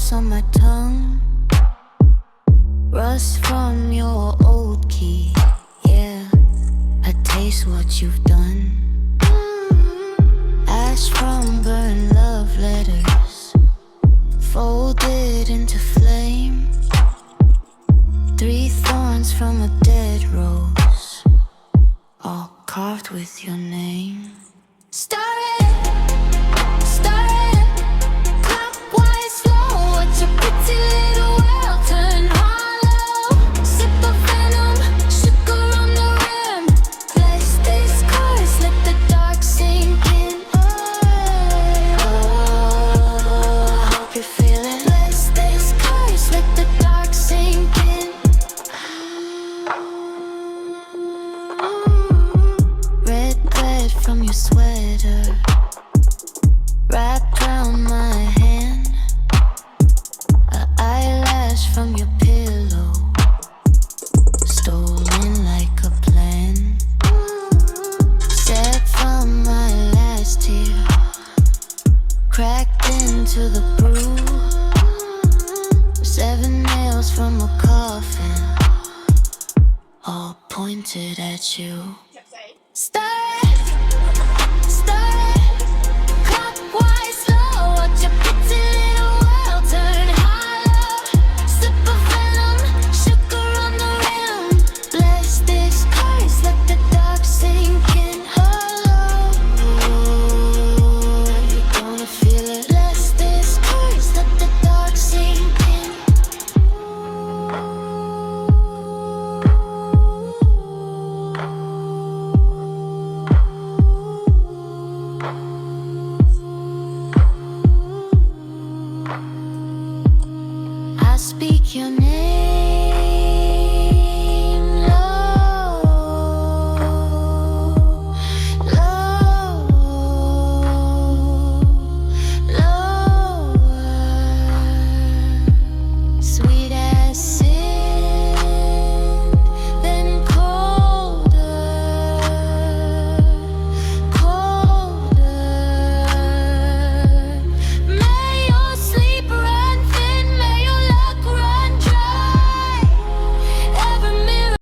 ice on my tongue, rust from your old key. Yeah, I taste what you've done. Ash from burned love letters, folded into flame. 3 thorns from a dead rose, all carved with your name. Started, clockwise flow. Watch your pretty little world turn hollow. Sip of venom, sugar on the rim. Bless these cards, let the dark sink in. Oh, I hope you feel it. Bless these cards, let the dark sink in. Red thread from your sweater, wrapped round my hand. An eyelash from your pillow, stolen like a plan. Set from my last tear, cracked into the brew. 7 nails from a coffin, all pointed at you. Started, clockwise slow. Watch your pretty little world turn hollow. Sip of venom, sugar on the rim. Bless these cards, let the dark sink in. Hollow, you're gonna feel it. Bless these cards, let the dark sink in. I speak your name.